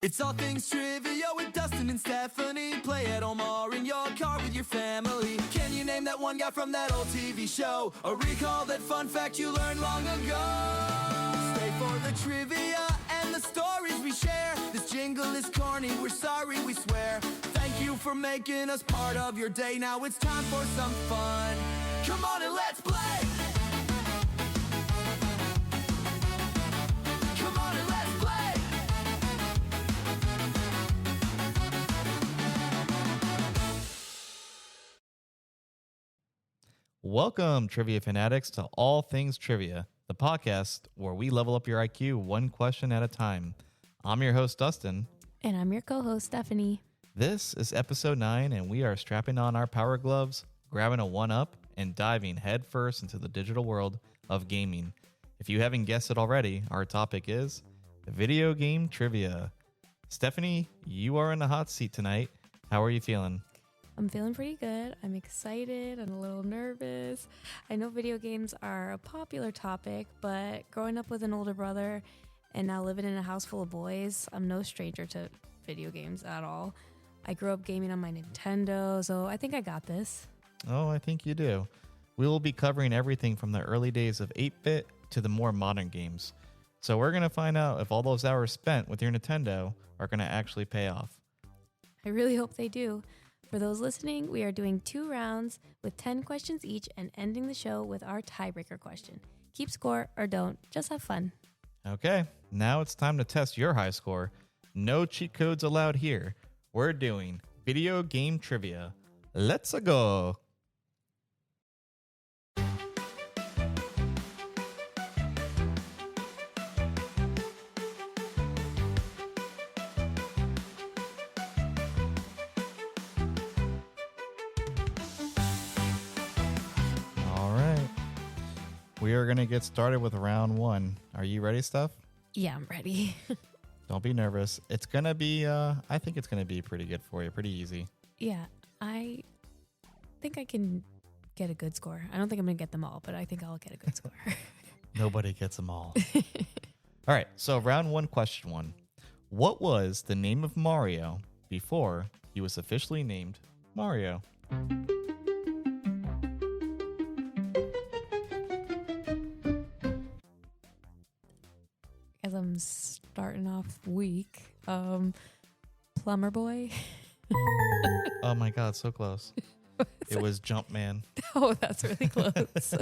It's all things trivia with Dustin and Stephanie. Play at home or in your car with your family. Can you name that one guy from that old TV show? Or recall that fun fact you learned long ago? Stay for the trivia and the stories we share. This jingle is corny, we're sorry, we swear. Thank you for making us part of your day. Now it's time for some fun. Come on and let's play! Come on and let's play! Welcome, Trivia Fanatics, to All Things Trivia, the podcast where we level up your IQ one question at a time. I'm your host, Dustin. And I'm your co-host, Stephanie. This is episode 9, and we are strapping on our power gloves, grabbing a 1-up, and diving headfirst into the digital world of gaming. If you haven't guessed it already, our topic is video game trivia. Stephanie, you are in the hot seat tonight. How are you feeling? I'm feeling pretty good. I'm excited and a little nervous. I know video games are a popular topic, but growing up with an older brother and now living in a house full of boys, I'm no stranger to video games at all. I grew up gaming on my Nintendo, so I think I got this. Oh, I think you do. We will be covering everything from the early days of 8-bit to the more modern games. So we're going to find out if all those hours spent with your Nintendo are going to actually pay off. I really hope they do. For those listening, we are doing 2 rounds with 10 questions each and ending the show with our tiebreaker question. Keep score or don't, just have fun. Okay, now it's time to test your high score. No cheat codes allowed here. We're doing video game trivia. Let's go. We are going to get started with round 1. Are you ready, Steph? Yeah, I'm ready. Don't be nervous. It's going to be, I think it's going to be pretty good for you. Pretty easy. Yeah, I think I can get a good score. I don't think I'm going to get them all, but I think I'll get a good score. Nobody gets them all. All right, so round 1, question 1. What was the name of Mario before he was officially named Mario? As I'm starting off weak, Plumber Boy. Oh my God, so close. It was Jumpman. Oh, that's really close.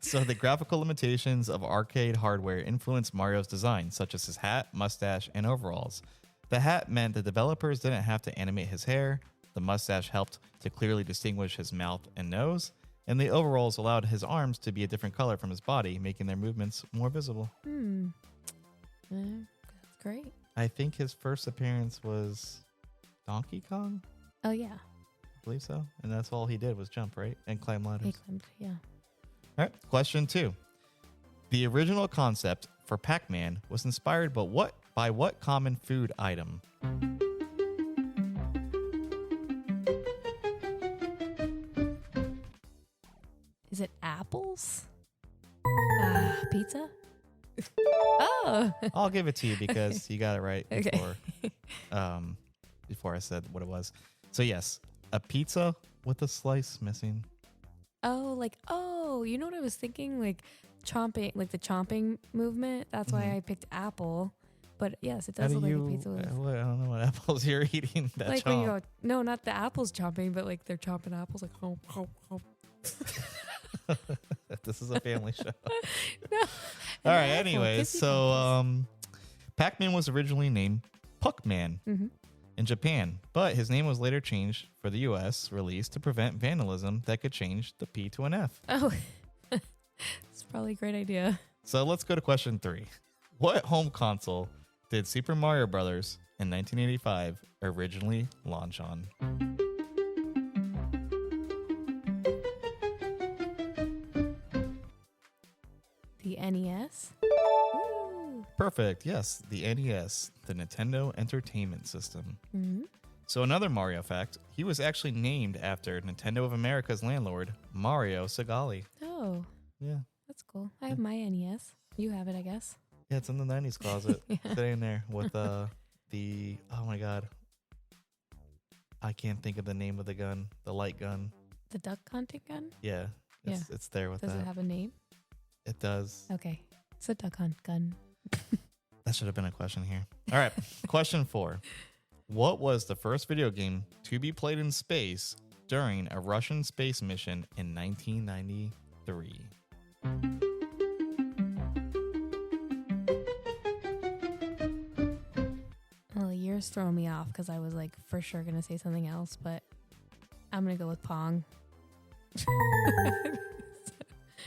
So the graphical limitations of arcade hardware influenced Mario's design, such as his hat, mustache, and overalls. The hat meant the developers didn't have to animate his hair, the mustache helped to clearly distinguish his mouth and nose, and the overalls allowed his arms to be a different color from his body, making their movements more visible. That's great. I think his first appearance was Donkey Kong? Oh, yeah. I believe so. And that's all he did was jump, right? And climb ladders. He climbed, yeah. All right, question 2. The original concept for Pac-Man was inspired by what common food item? Is it apples? Pizza? Oh. I'll give it to you because you got it right Okay. before I said what it was. So yes, a pizza with a slice missing. You know what I was thinking? Like chomping, like the chomping movement. That's why I picked apple. But yes, it does look like a pizza with... I don't know what apples you're eating. That like chomp. when you go, no, not the apples chomping, but like they're chomping apples like, oh. This is a family show. No. All right, anyways, so Pac-Man was originally named Puck-Man in Japan, but his name was later changed for the U.S. release to prevent vandalism that could change the P to an F. Oh, it's probably a great idea. So let's go to question 3. What home console did Super Mario Brothers in 1985 originally launch on? The NES? Ooh. Perfect. Yes, the NES, the Nintendo Entertainment System. Mm-hmm. So another Mario fact, he was actually named after Nintendo of America's landlord, Mario Segale. Oh. Yeah. That's cool. I have my NES. You have it, I guess. Yeah, it's in the 90s closet. Yeah. Sitting there with oh my god, I can't think of the name of the gun, the light gun. The duck hunting gun? Yeah, it's there with Does that. it have a name? It does. Okay. It's a duck hunt gun. That should have been a question here. All right, question 4. What was the first video game to be played in space during a Russian space mission in 1993? Well, yours throwing me off because I was like for sure going to say something else, but I'm going to go with Pong.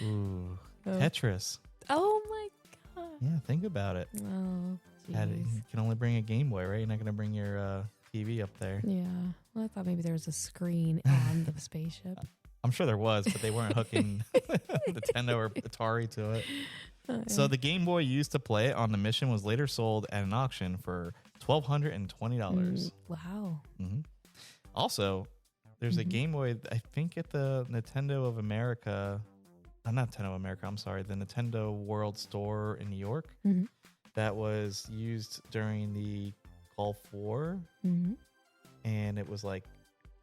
Ooh, Oh. Tetris. Oh my God. Yeah, think about it. Oh, You jeez. can only bring a Game Boy, right? You're not going to bring your TV up there. Yeah. Well, I thought maybe there was a screen on the spaceship. I'm sure there was, but they weren't hooking Nintendo or Atari to it. Oh, So yeah. the Game Boy used to play it on the mission was later sold at an auction for $1,220. Wow. hmm Also, there's a Mhm. Game Boy, I think at the Nintendo of America, not Nintendo of America, I'm sorry, the Nintendo World Store in New York Mm-hmm. that was used during the Gulf War. Mm-hmm. And it was like,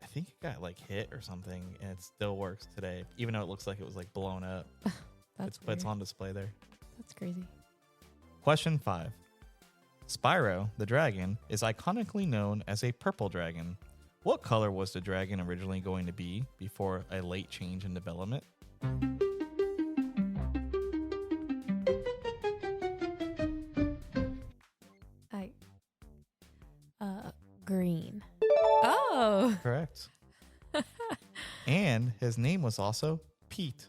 I think it got like hit or something, and it still works today, even though it looks like it was like blown up. That's But it's weird. on display there. That's crazy. Question 5. Spyro, the dragon, is iconically known as a purple dragon. What color was the dragon originally going to be before a late change in development? Green. Oh. Correct. And his name was also Pete.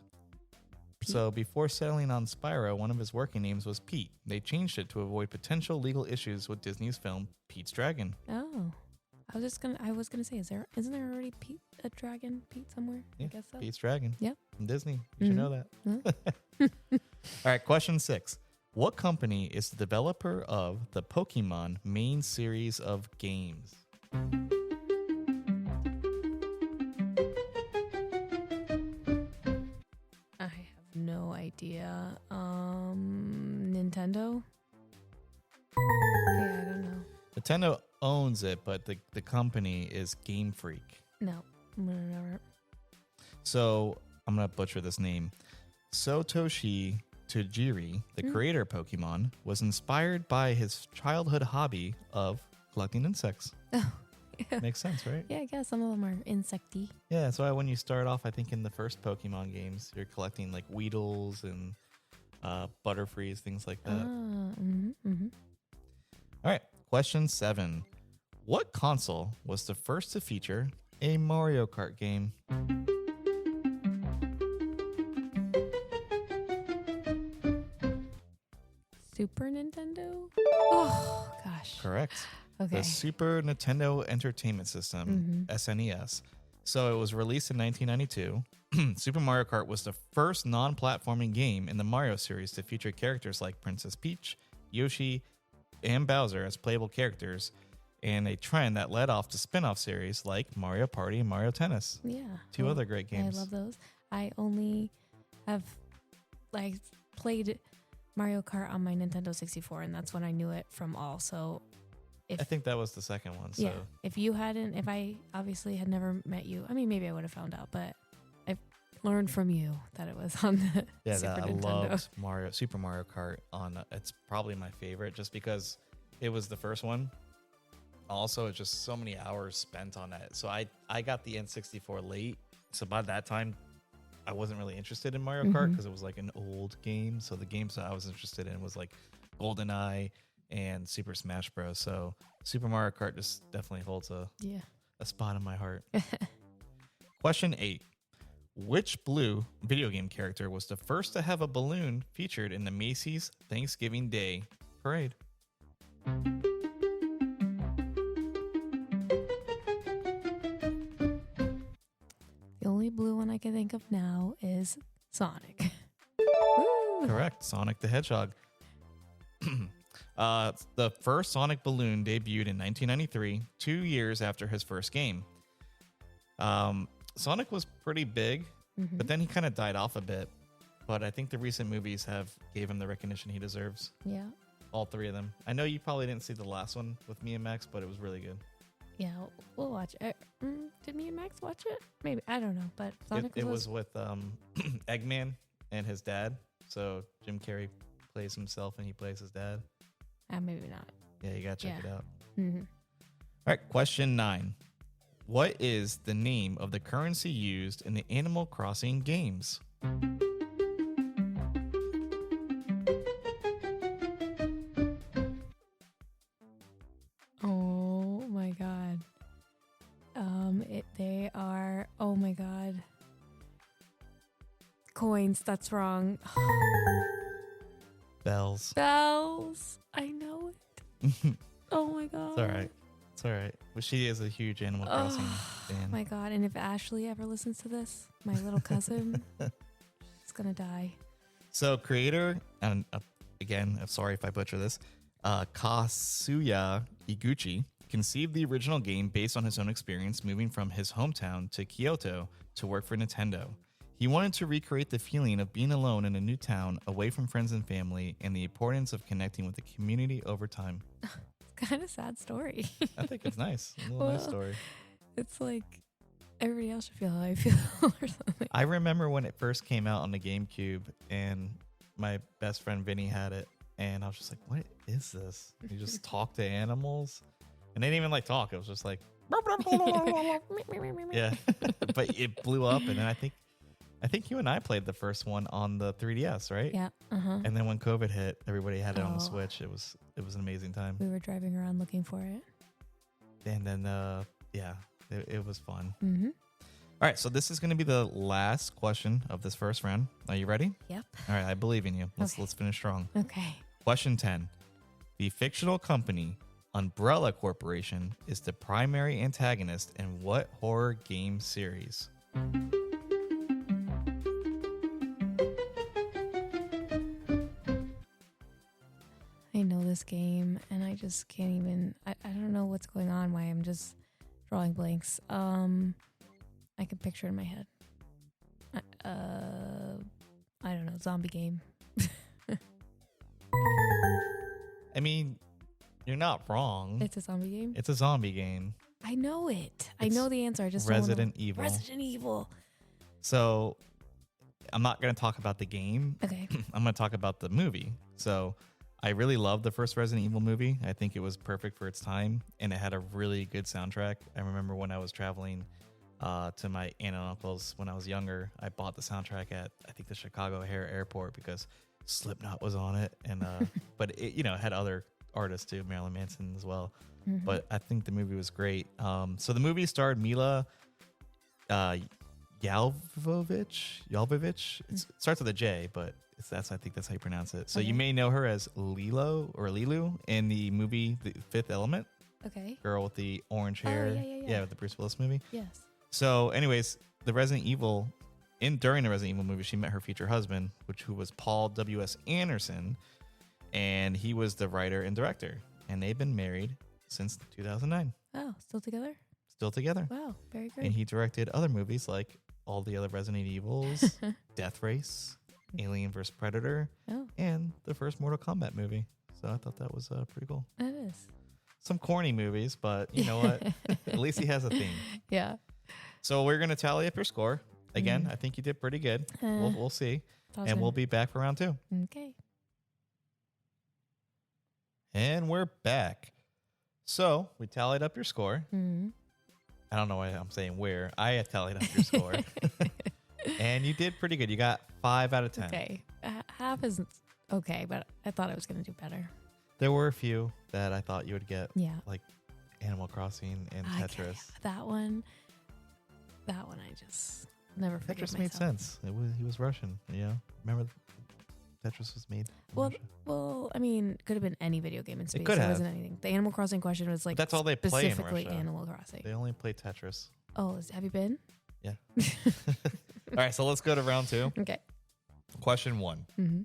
So before settling on Spyro, one of his working names was Pete. They changed it to avoid potential legal issues with Disney's film Pete's Dragon. Oh. I was gonna say, isn't there already a dragon Pete somewhere? Yeah, I guess so. Pete's Dragon. Yep. From Disney. You should Mhm. know that. All right, question 6. What company is the developer of the Pokemon main series of games? I have no idea. Nintendo? Yeah, I don't know. Nintendo owns it, but the company is Game Freak. No. Whatever. So I'm going to butcher this name. Satoshi Tajiri, the creator of Pokemon, was inspired by his childhood hobby of collecting insects. Oh, yeah. Makes sense, right? Yeah, I guess some of them are insecty. Yeah, that's why when you start off, I think in the first Pokemon games, you're collecting like Weedles and Butterfrees, things like that. All right, question 7. What console was the first to feature a Mario Kart game? Super Nintendo? Oh, gosh. Correct. Okay. The Super Nintendo Entertainment System, SNES. So it was released in 1992. Super Mario Kart was the first non-platforming game in the Mario series to feature characters like Princess Peach, Yoshi, and Bowser as playable characters, and a trend that led off to spin-off series like Mario Party and Mario Tennis. Yeah. Two other great games. I love those. I only have played Mario Kart on my Nintendo 64, and that's when I knew it from all. So I think that was the second one. So yeah, if I obviously had never met you, I mean, maybe I would have found out, but I learned from you that it was on the yeah, Super I Nintendo. loved Super Mario Kart on. It's probably my favorite, just because it was the first one. Also, it's just so many hours spent on that. So I got the N64 late, so by that time, I wasn't really interested in Mario Kart because it was like an old game. So the games that I was interested in was like GoldenEye and Super Smash Bros. So Super Mario Kart just definitely holds a spot in my heart. Question 8. Which blue video game character was the first to have a balloon featured in the Macy's Thanksgiving Day Parade? The only blue one I can think of now is Sonic. Woo! Correct. Sonic the Hedgehog. The first Sonic balloon debuted in 1993, 2 years after his first game. Sonic was pretty big, but then he kind of died off a bit. But I think the recent movies have gave him the recognition he deserves. Yeah. All three of them. I know you probably didn't see the last one with me and Max, but it was really good. Yeah, we'll watch it. Did me and Max watch it? Maybe. I don't know. But Sonic It was with Eggman and his dad. So Jim Carrey plays himself and he plays his dad. Maybe not. Yeah, you got to check it out. Mm-hmm. All right, question 9. What is the name of the currency used in the Animal Crossing games? Oh my god. They are. Oh my god. Coins. That's wrong. Bells. Bells. I know it. Oh my god. It's all right. It's all right. But she is a huge Animal Crossing fan. Oh my god. And if Ashley ever listens to this, my little cousin, she's gonna die. So creator, and again, I'm sorry if I butcher this, Kasuya Iguchi conceived the original game based on his own experience moving from his hometown to Kyoto to work for Nintendo. He wanted to recreate the feeling of being alone in a new town, away from friends and family, and the importance of connecting with the community over time. Kind of sad story. I think it's nice. A little nice story. It's like everybody else should feel how I feel or something. I remember when it first came out on the GameCube, and my best friend Vinny had it, and I was just like, "What is this?" You just talk to animals, and they didn't even like talk. It was just like, yeah. But it blew up, and then I think you and I played the first one on the 3DS, right? Yeah. Uh-huh. And then when COVID hit, everybody had it on the Switch. It was an amazing time. We were driving around looking for it. And then it was fun. Mm-hmm. All right, so this is going to be the last question of this first round. Are you ready? Yep. All right, I believe in you. Let's finish strong. Okay. Question 10. The fictional company Umbrella Corporation is the primary antagonist in what horror game series? I know this game and I just can't even I don't know what's going on, why I'm just drawing blanks. I can picture it in my head. I don't know, zombie game. I mean, you're not wrong. It's a zombie game? It's a zombie game. I know it. I It's know the answer. I just Resident Evil. Resident Evil. So I'm not going to talk about the game. Okay. I'm going to talk about the movie. So I really loved the first Resident Evil movie. I think it was perfect for its time, and it had a really good soundtrack. I remember when I was traveling to my aunt and uncle's when I was younger, I bought the soundtrack at, I think, the Chicago O'Hare Airport because Slipknot was on it. And but it, it had other artists too, Marilyn Manson as well. Mm-hmm. But I think the movie was great. So the movie starred Mila Jovovich. It starts with a J, but I think that's how you pronounce it. So you may know her as Lilu in the movie The Fifth Element. Okay. Girl with the orange hair. Yeah. With the Bruce Willis movie. Yes. So anyways, during the Resident Evil movie, she met her future husband, who was Paul W.S. Anderson, and he was the writer and director. And they've been married since 2009. Oh, still together? Still together. Wow, very great. And he directed other movies like all the other Resident Evils, Death Race, Alien vs. Predator, and the first Mortal Kombat movie. So I thought that was pretty cool. It is. Some corny movies, but you know what? At least he has a theme. Yeah. So we're going to tally up your score. Again, I think you did pretty good. We'll see. And we'll be back for round 2. Okay. And we're back. So we tallied up your score. Mm-hmm. I don't know why I'm saying where. I tallied up your score. And you did pretty good. You got 5 out of 10. Okay. Half isn't okay, but I thought I was going to do better. There were a few that I thought you would get. Yeah. Like Animal Crossing and Tetris. That one I just never forget Tetris made sense. He was Russian, Remember Tetris was made in Russia. Well, I mean, could have been any video game in space. It could have. Wasn't anything. The Animal Crossing question was like But that's all they play in specifically Russia. Animal Crossing. They only play Tetris. Oh, have you been? Yeah. All right, so let's go to round 2. Okay. Question 1. Mm-hmm.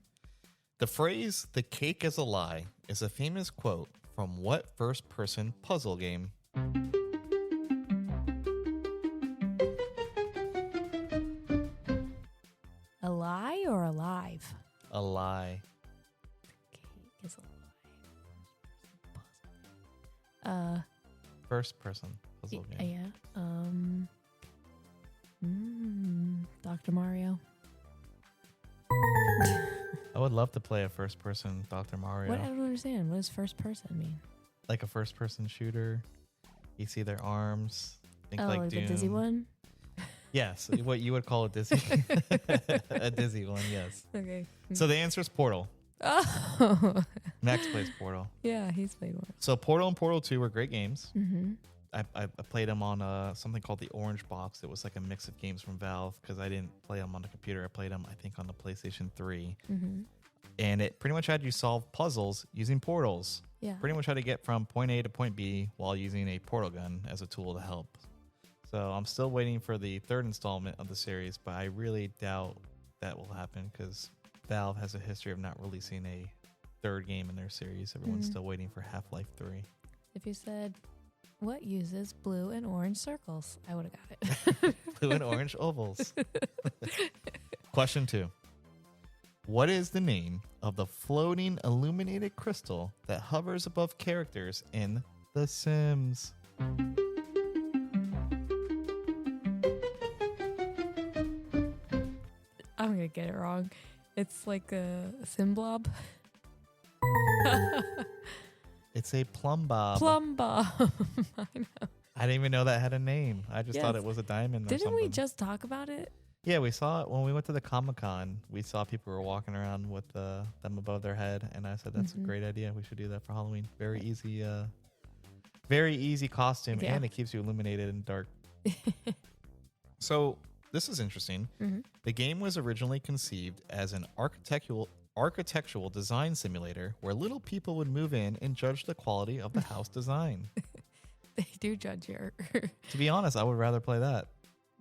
The phrase "the cake is a lie" is a famous quote from what first-person puzzle game? A lie or alive? A lie. Cake is alive. First person puzzle game. Yeah. Dr. Mario. I would love to play a first person Dr. Mario. What? I don't understand. What does first person mean? Like a first person shooter. You see their arms. Think like the Doom. dizzy one? Yes, what you would call a dizzy. A dizzy one, yes. Okay. So the answer is Portal. Oh. Max plays Portal. Yeah, he's played one. So Portal and Portal 2 were great games. Mm-hmm. I played them on something called the Orange Box. It was like a mix of games from Valve because I didn't play them on the computer. I played them, I think, on the PlayStation 3. Mm-hmm. And it pretty much had you solve puzzles using portals. Yeah. Pretty much how to get from point A to point B while using a portal gun as a tool to help. So I'm still waiting for the third installment of the series, but I really doubt that will happen because Valve has a history of not releasing a third game in their series. Everyone's still waiting for Half-Life 3. If you said, what uses blue and orange circles? I would have got it. Blue and orange ovals. Question 2. What is the name of the floating illuminated crystal that hovers above characters in The Sims? I'm going to get it wrong. It's like a sim blob. It's a plumb bob. Plum bob. I know. I didn't even know that had a name. I just thought Yes. it was a diamond or Didn't something. we just talk about it? Yeah, we saw it when we went to the Comic-Con. We saw people were walking around with them above their head, and I said, that's a great idea. We should do that for Halloween. Very easy costume, Yeah. and it keeps you illuminated in dark. So this is interesting. Mm-hmm. The game was originally conceived as an architectural design simulator where little people would move in and judge the quality of the house design. They do judge your... To be honest, I would rather play that.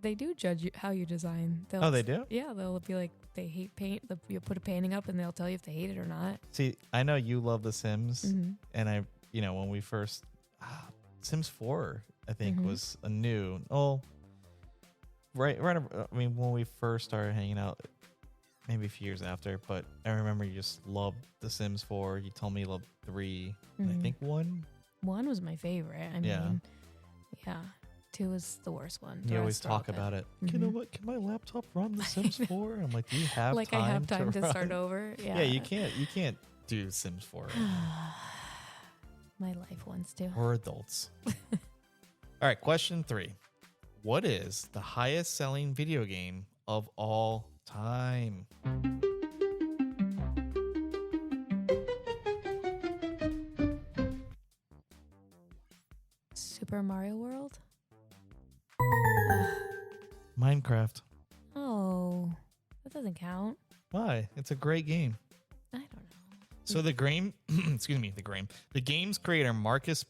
They do judge you, how you design. Oh, they do? Yeah, they'll be like, they hate paint. You'll put a painting up and they'll tell you if they hate it or not. See, I know you love The Sims, Mm-hmm. and when we first... Sims 4, I think, Mm-hmm. was a new... Oh, right. I mean, when we first started hanging out, maybe a few years after, but I remember you just loved The Sims 4. You told me you loved 3, and I think 1. 1 was my favorite. I Yeah. mean, yeah. 2 was the worst one. You always talk about it. You know what? Can my laptop run The Sims 4? I'm like, do you have Like time I have time to run? start over. Yeah. Yeah, you can't do Sims 4. My life wants to. Or adults. All right, question 3. What is the highest selling video game of all time? Super Mario World? Minecraft. Oh, that doesn't count. Why? It's a great game. I don't know. So the game's creator Marcus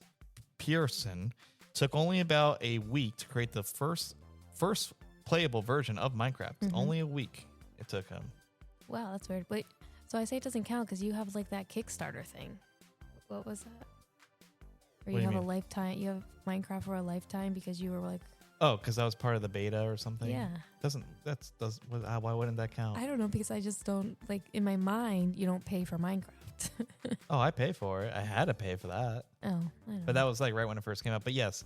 Pearson took only about a week to create the first playable version of Minecraft. Only a week it took him. Wow, that's weird. Wait, so I say it doesn't count because you have like that Kickstarter thing. What was that? Where What do you you have a mean? lifetime. You have Minecraft for a lifetime because you were like, Oh, because that was part of the beta or something. yeah. Why wouldn't that count? I don't know because I just don't like in my mind. You don't pay for Minecraft. Oh, I pay for it. I had to pay for that. Oh, I don't But know. that was like right when it first came out. But yes,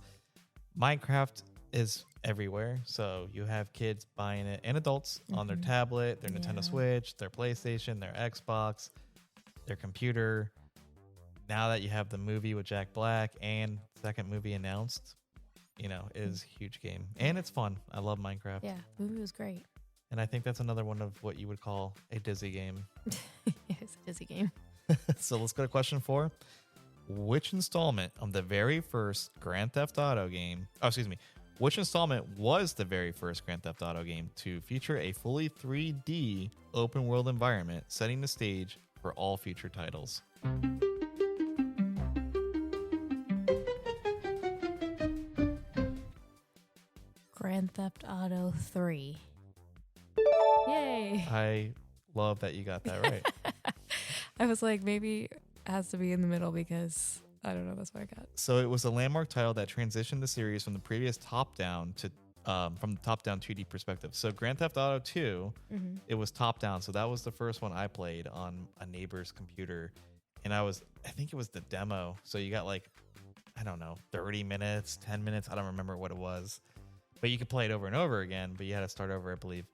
Minecraft is everywhere. So you have kids buying it and adults on their tablet, their Nintendo Yeah. Switch, their PlayStation, their Xbox, their computer. Now that you have the movie with Jack Black and second movie announced, it is a huge game. And it's fun. I love Minecraft. Yeah, the movie was great. And I think that's another one of what you would call a Disney game. Yeah, it's a Disney game. So let's go to question 4. Which installment of the very first Grand Theft Auto game, which installment was the very first Grand Theft Auto game to feature a fully 3D open world environment, setting the stage for all future titles? Grand Theft Auto 3. Yay! I love that you got that right. I was like, maybe it has to be in the middle because I don't know. That's what I got. So it was a landmark title that transitioned the series from the previous top-down to from the top-down 2D perspective. So Grand Theft Auto 2, it was top-down. So that was the first one I played on a neighbor's computer, and I think it was the demo. So you got like, I don't know, 30 minutes, 10 minutes. I don't remember what it was. But you could play it over and over again, but you had to start over, I believe.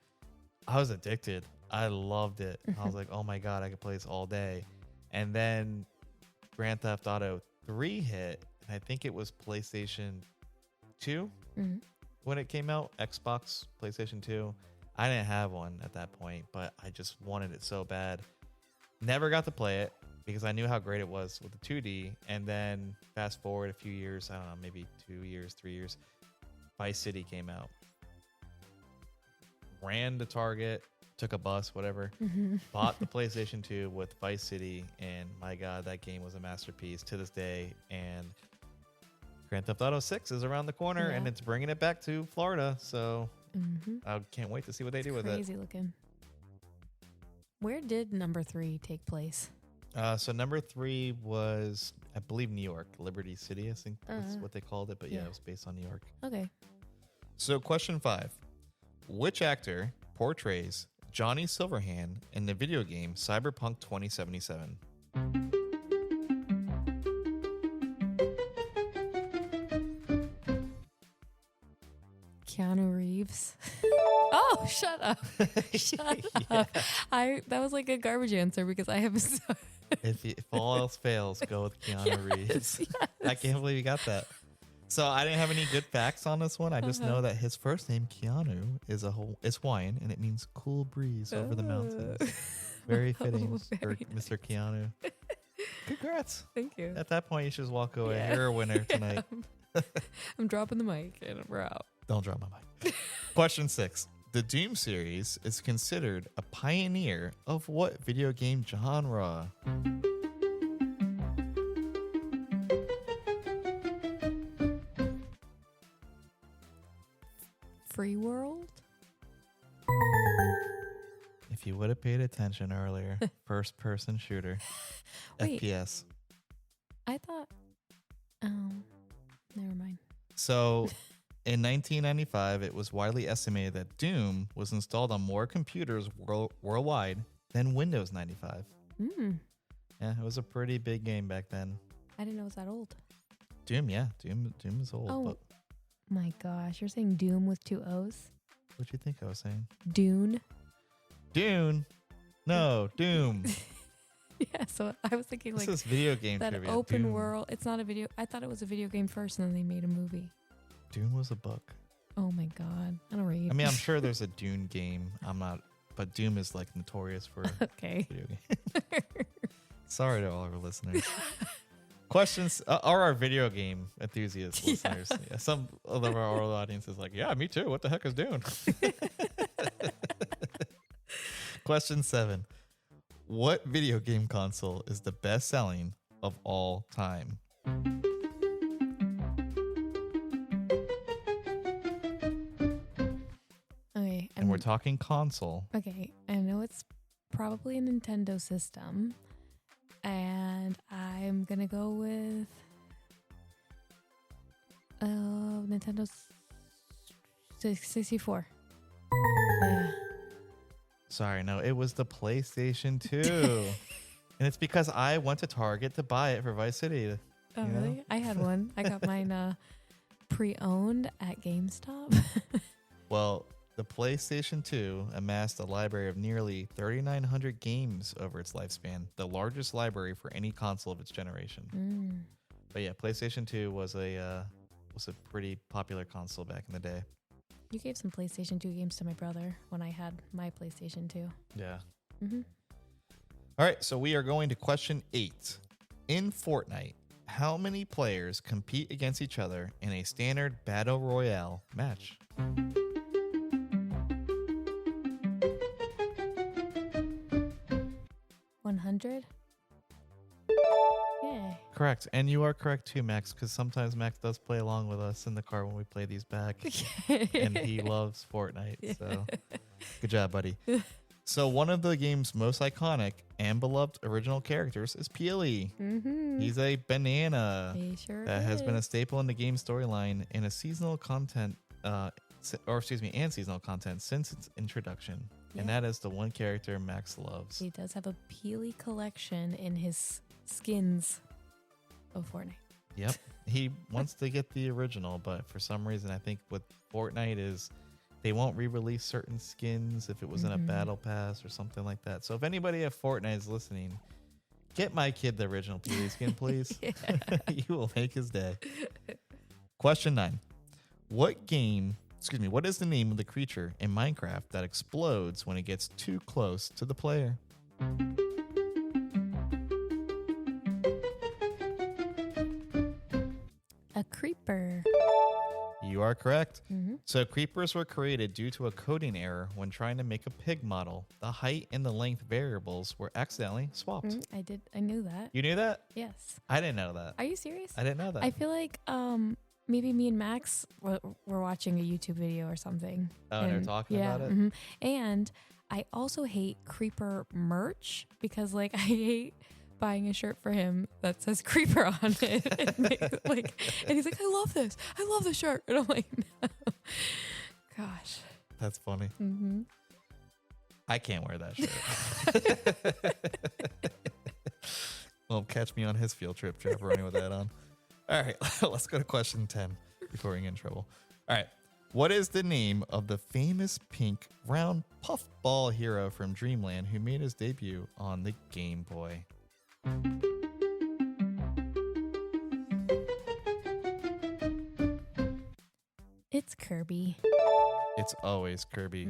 I was addicted. I loved it. I was like, oh my God, I could play this all day. And then Grand Theft Auto 3 hit, and I think it was PlayStation 2 when it came out, Xbox, PlayStation 2. I didn't have one at that point, but I just wanted it so bad. Never got to play it because I knew how great it was with the 2D. And then fast forward a few years, I don't know, maybe 2 years, 3 years, Vice City came out. Ran to Target, took a bus, whatever, bought the PlayStation 2 with Vice City, and my God, that game was a masterpiece to this day. And Grand Theft Auto 6 is around the corner, and it's bringing it back to Florida, so I can't wait to see what they do with it. Crazy looking. Where did number 3 take place? So number 3 was, I believe, New York, Liberty City, I think that's what they called it, but yeah, it was based on New York. Okay. So question 5. Which actor portrays Johnny Silverhand in the video game Cyberpunk 2077? Keanu Reeves. Oh, shut up. Shut up. That was like a garbage answer because I have If all else fails, go with Keanu Reeves. Yes. I can't believe you got that. So I didn't have any good facts on this one. I just know that his first name, Keanu, is Hawaiian, and it means cool breeze over the mountains. Very fitting for Mr. Keanu. Congrats. Thank you. At that point, you should just walk away. Yeah. You're a winner tonight. I'm dropping the mic and we're out. Don't drop my mic. Question 6. The Doom series is considered a pioneer of what video game genre? Free World? If you would have paid attention earlier, first person shooter. Wait. FPS. I thought, never mind. So in 1995, it was widely estimated that Doom was installed on more computers worldwide than Windows 95. Yeah, it was a pretty big game back then. I didn't know it was that old. Doom, yeah. Doom is old. Oh, but my gosh. You're saying Doom with 2 O's? what'd you think I was saying? Dune? Dune? No, Doom. Yeah, so I was thinking This like is video game that trivia. open Dune. world. It's not a video. I thought it was a video game first and then they made a movie. Dune was a book. Oh my God. I don't read. I mean, I'm sure there's a Dune game. I'm not, but Doom is like notorious for okay. video game. Sorry to all our listeners. Questions are our video game enthusiast listeners. Yeah, some of our audience is like, yeah, me too. What the heck is Dune? Question 7. What video game console is the best selling of all time? Okay. And we're talking console. Okay. I know it's probably a Nintendo system. And I'm going to go with Nintendo 64. Yeah. Sorry, no, it was the PlayStation 2. And it's because I went to Target to buy it for Vice City. Oh, really? I had one. I got mine pre-owned at GameStop. Well, the PlayStation 2 amassed a library of nearly 3,900 games over its lifespan, the largest library for any console of its generation. But yeah, PlayStation 2 was a pretty popular console back in the day. You gave some PlayStation 2 games to my brother when I had my PlayStation 2. Yeah. All right, so we are going to question 8. In Fortnite, how many players compete against each other in a standard battle royale match? $100? Yeah. Correct. And you are correct too, Max, because sometimes Max does play along with us in the car when we play these back. And he loves Fortnite. So good job, buddy. So one of the game's most iconic and beloved original characters is Peely. He's a banana He sure that has been a is. staple in the game's storyline and seasonal content since its introduction. And that is the one character Max loves. He does have a Peely collection in his skins of Fortnite. Yep. He wants to get the original, but for some reason, I think with Fortnite is they won't re-release certain skins if it was in a battle pass or something like that. So if anybody at Fortnite is listening, get my kid the original PD skin, please. You will make his day. Question 9. What is the name of the creature in Minecraft that explodes when it gets too close to the player? A creeper. You are correct. So creepers were created due to a coding error when trying to make a pig model. The height and the length variables were accidentally swapped. I knew that. You knew that? Yes. I didn't know that. Are you serious? I didn't know that. I feel like maybe me and Max were watching a YouTube video or something. Oh, and they're talking about it? And I also hate creeper merch because like I hate buying a shirt for him that says creeper on it. And he's like, I love this shirt. And I'm like, no. Gosh. That's funny. I can't wear that shirt. Well, catch me on his field trip, Trevor, running with that on. All right, let's go to question 10 before we get in trouble. All right, what is the name of the famous pink round puffball hero from Dreamland who made his debut on the Game Boy? It's Kirby. It's always Kirby.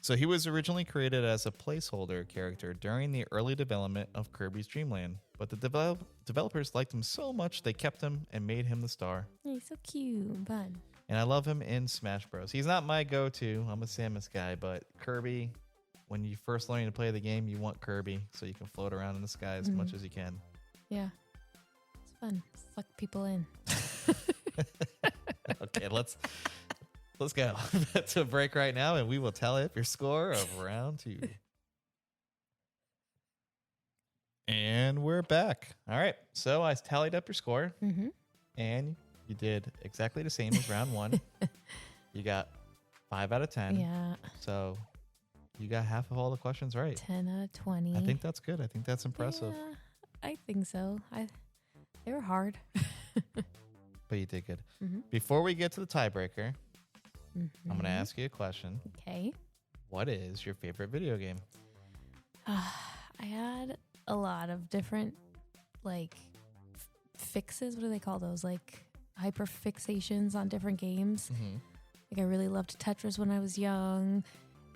So he was originally created as a placeholder character during the early development of Kirby's Dream Land, but the developers liked him so much they kept him and made him the star. He's so cute and fun. And I love him in Smash Bros. He's not my go-to. I'm a Samus guy, but Kirby, when you first learn to play the game, you want Kirby so you can float around in the sky as much as you can. Yeah. It's fun. Suck people in. Okay, let's go to a break right now, and we will tally up your score of round 2. And we're back. All right, so I tallied up your score, and you did exactly the same as round 1. You got 5 out of 10. Yeah. So you got half of all the questions right. 10 out of 20. I think that's good. I think that's impressive. Yeah, I think so. They were hard. But you did good. Before we get to the tiebreaker, I'm going to ask you a question. Okay. What is your favorite video game? I had a lot of different, like, fixes. What do they call those? Like, hyper fixations on different games. Like, I really loved Tetris when I was young.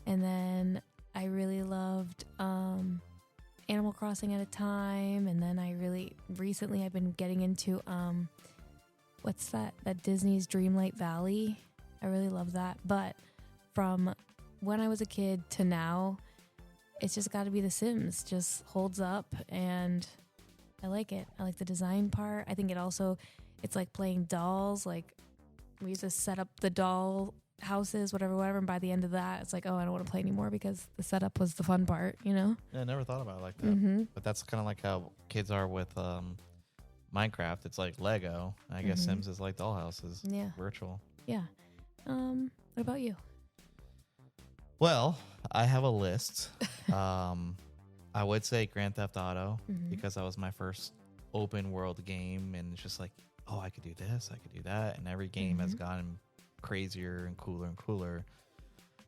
And then I really loved Animal Crossing at a time. And then recently I've been getting into, what's that Disney's Dreamlight Valley. I really love that. But from when I was a kid to now, it's just got to be The Sims. Just holds up, and I like it. I like the design part. I think it's like playing dolls. Like, we used to set up the doll houses, whatever. And by the end of that, it's like, oh, I don't want to play anymore because the setup was the fun part, you know? Yeah, I never thought about it like that. But that's kind of like how kids are with Minecraft. It's like Lego. I guess Sims is like dollhouses. Yeah. Virtual. Yeah. What about you? Well, I have a list. I would say Grand Theft Auto because that was my first open world game, and it's just like, oh, I could do this, I could do that, and every game has gotten crazier and cooler and cooler.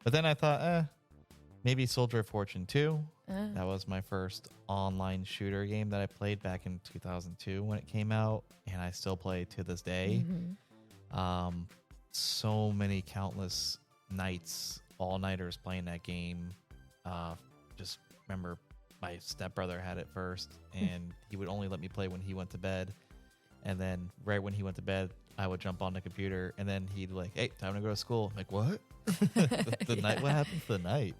But then I thought, maybe Soldier of Fortune 2. That was my first online shooter game that I played back in 2002 when it came out, and I still play to this day. So many countless nights, all-nighters playing that game. Just remember my stepbrother had it first, and he would only let me play when he went to bed. And then right when he went to bed, I would jump on the computer, and then he'd like, hey, time to go to school. I'm like, what? the night? What happened to the night?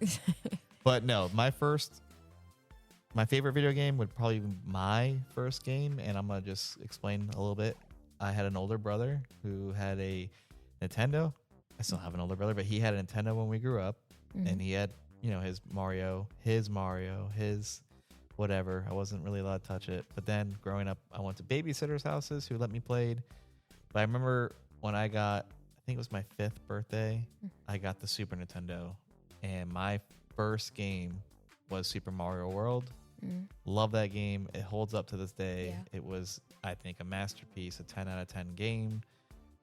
But no, my favorite video game would probably be my first game, and I'm going to just explain a little bit. I had an older brother who had a Nintendo. I still have an older brother, but he had a Nintendo when we grew up, and he had, his Mario, his whatever. I wasn't really allowed to touch it. But then growing up, I went to babysitters' houses who let me play. But I remember when I think it was my 5th birthday, I got the Super Nintendo, and my first game was Super Mario World. Love that game. It holds up to this day. Yeah. It was, I think, a masterpiece, a 10 out of 10 game.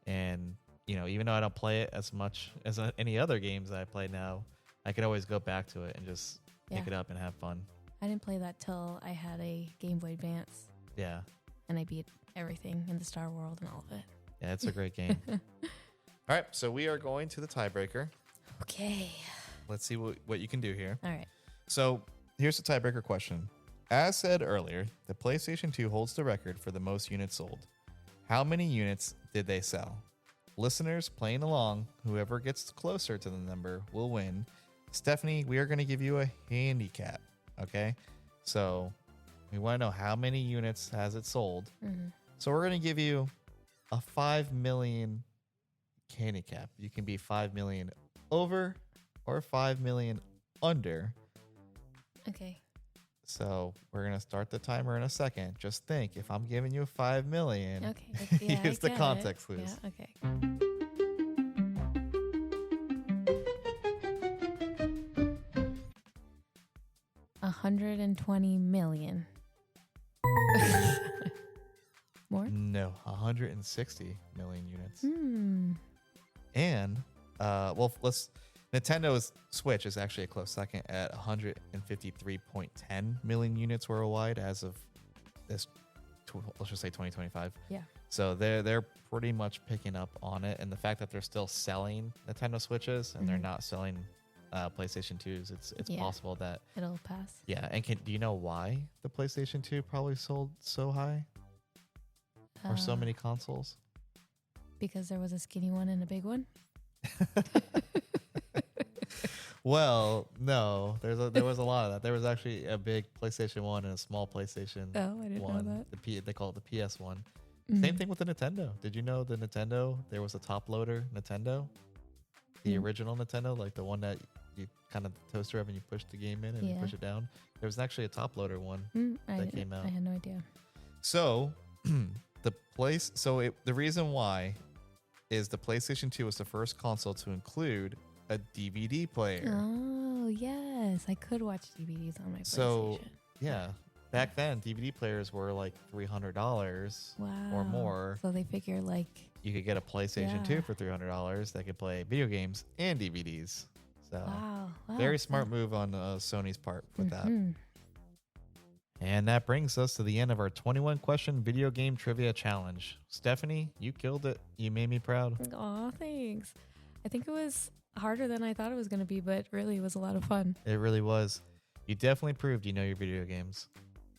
And, you know, even though I don't play it as much as any other games that I play now, I could always go back to it and just pick it up and have fun. I didn't play that till I had a Game Boy Advance. Yeah. And I beat everything in the Star World and all of it. Yeah, it's a great game. All right, so we are going to the tiebreaker. Okay. Let's see what you can do here. All right. So here's the tiebreaker question. As said earlier, the PlayStation 2 holds the record for the most units sold. How many units did they sell? Listeners playing along, whoever gets closer to the number will win. Stephanie, we are going to give you a handicap, okay? So we want to know how many units has it sold. So we're going to give you a 5 million handicap. You can be 5 million over or 5 million under. Okay. So we're going to start the timer in a second. Just think, if I'm giving you 5 million, Okay. Yeah, use the context clues. Yeah, okay. $120 million. More? No, 160 million units. Hmm. And, Nintendo's Switch is actually a close second at 153.10 million units worldwide as of this, let's just say 2025. Yeah. So they're pretty much picking up on it, and the fact that they're still selling Nintendo Switches and they're not selling PlayStation 2s, it's possible that it'll pass. Yeah, and do you know why the PlayStation 2 probably sold so high or so many consoles? Because there was a skinny one and a big one. Well, no, there was a lot of that. There was actually a big PlayStation 1 and a small PlayStation Oh, I didn't know 1. that. They call it the PS1. Same thing with the Nintendo. Did you know the Nintendo, there was a top loader Nintendo? The original Nintendo, like the one that you kind of toaster up and you push the game in and you push it down. There was actually a top loader one that came out. I had no idea. So the reason why is the PlayStation 2 was the first console to include a DVD player. Oh, yes. I could watch DVDs on my PlayStation. So, yeah. Back then, DVD players were like $300 or more. So they figure like... You could get a PlayStation 2 for $300 that could play video games and DVDs. So, wow. Very smart move on Sony's part with that. And that brings us to the end of our 21 question video game trivia challenge. Stephanie, you killed it. You made me proud. Aw, thanks. I think it was harder than I thought it was going to be, but really it was a lot of fun. It really was. You definitely proved you know your video games.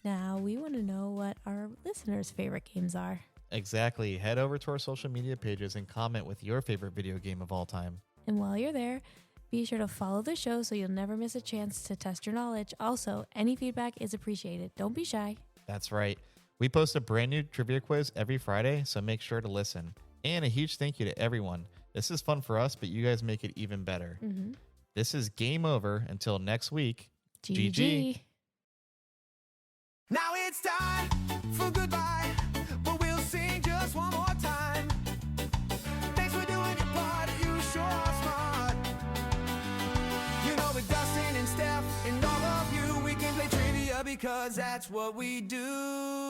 Now we want to know what our listeners' favorite games are. Exactly. Head over to our social media pages and comment with your favorite video game of all time. And while you're there, be sure to follow the show so you'll never miss a chance to test your knowledge. Also, any feedback is appreciated. Don't be shy. That's right. We post a brand new trivia quiz every Friday, so make sure to listen. And a huge thank you to everyone. This is fun for us, but you guys make it even better. This is Game Over. Until next week. GG. Now it's time for goodbye, but we'll sing just one more time. Thanks for doing your part, you sure are smart. You know, with Dustin and Steph and all of you, we can play trivia because that's what we do.